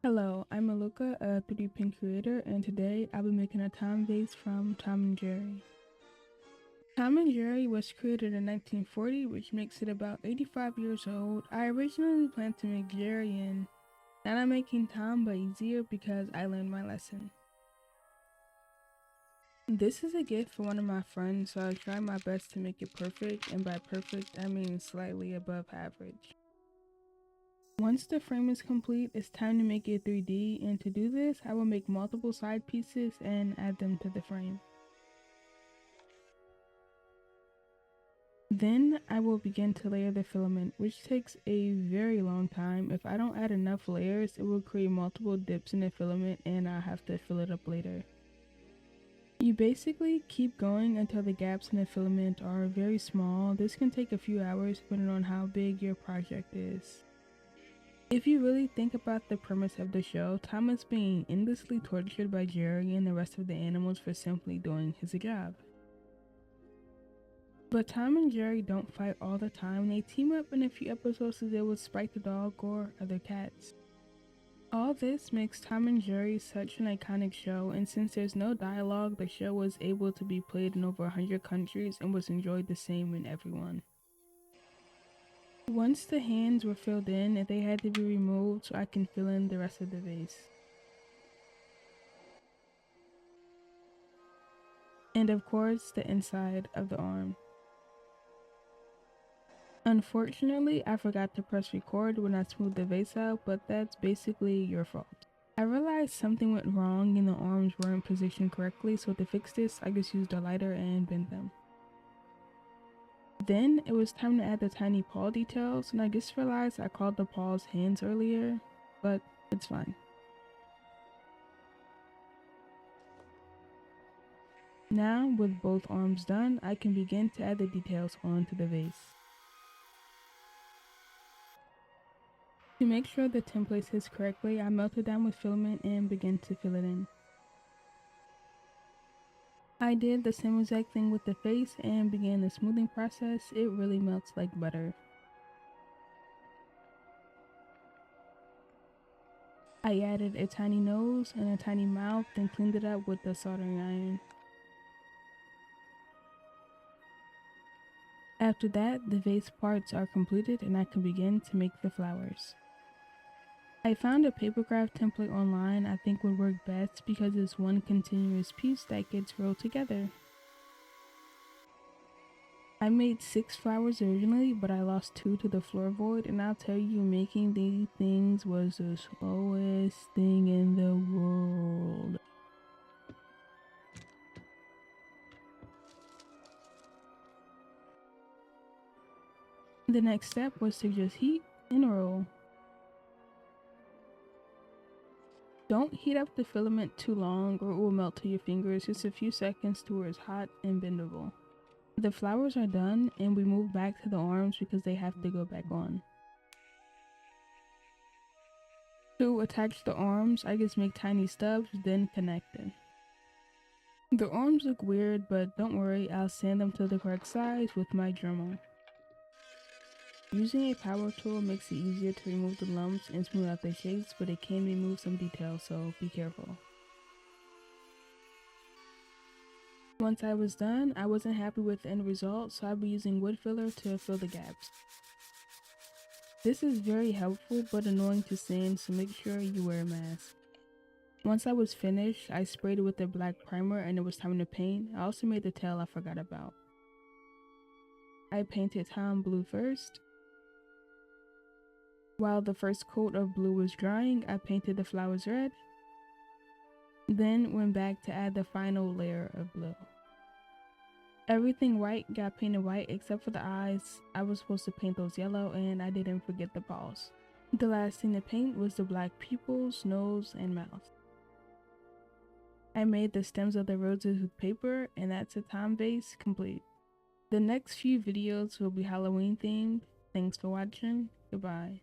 Hello, I'm Aluka, a 3D pen creator, and today I'll be making a time vase from Tom and Jerry. Tom and Jerry was created in 1940, which makes it about 85 years old. I originally planned to make Jerry, and now I'm making Tom, but easier because I learned my lesson. This is a gift for one of my friends, so I tried my best to make it perfect, and by perfect I mean slightly above average. Once the frame is complete, it's time to make it 3D, and to do this, I will make multiple side pieces and add them to the frame. Then I will begin to layer the filament, which takes a very long time. If I don't add enough layers, it will create multiple dips in the filament and I'll have to fill it up later. You basically keep going until the gaps in the filament are very small. This can take a few hours depending on how big your project is. If you really think about the premise of the show, Tom is being endlessly tortured by Jerry and the rest of the animals for simply doing his job. But Tom and Jerry don't fight all the time. They team up in a few episodes to deal with Spike the dog or other cats. All this makes Tom and Jerry such an iconic show, and since there's no dialogue, the show was able to be played in over 100 countries and was enjoyed the same in everyone. Once the hands were filled in, they had to be removed so I can fill in the rest of the vase. And of course, the inside of the arm. Unfortunately, I forgot to press record when I smoothed the vase out, but that's basically your fault. I realized something went wrong and the arms weren't positioned correctly, so to fix this, I just used a lighter and bent them. Then it was time to add the tiny paw details, and I just realized I called the paws hands earlier, but it's fine. Now, with both arms done, I can begin to add the details onto the vase. To make sure the template sits correctly, I melted down with filament and began to fill it in. I did the same exact thing with the face and began the smoothing process. It really melts like butter. I added a tiny nose and a tiny mouth, then cleaned it up with the soldering iron. After that, the vase parts are completed and I can begin to make the flowers. I found a paper craft template online I think would work best because it's one continuous piece that gets rolled together. I made 6 flowers originally, but I lost 2 to the floor void, and I'll tell you, making these things was the slowest thing in the world. The next step was to just heat and roll. Don't heat up the filament too long or it will melt to your fingers, just a few seconds to where it's hot and bendable. The flowers are done and we move back to the arms because they have to go back on. To attach the arms, I just make tiny stubs, then connect them. The arms look weird, but don't worry, I'll sand them to the correct size with my Dremel. Using a power tool makes it easier to remove the lumps and smooth out the shapes, but it can remove some details, so be careful. Once I was done, I wasn't happy with the end result, so I'll be using wood filler to fill the gaps. This is very helpful but annoying to sand, so make sure you wear a mask. Once I was finished, I sprayed it with a black primer and it was time to paint. I also made the tail I forgot about. I painted Tom blue first. While the first coat of blue was drying, I painted the flowers red. Then went back to add the final layer of blue. Everything white got painted white except for the eyes. I was supposed to paint those yellow and I didn't forget the paws. The last thing to paint was the black pupils, nose, and mouth. I made the stems of the roses with paper, and that's a Tom vase complete. The next few videos will be Halloween themed. Thanks for watching. Goodbye.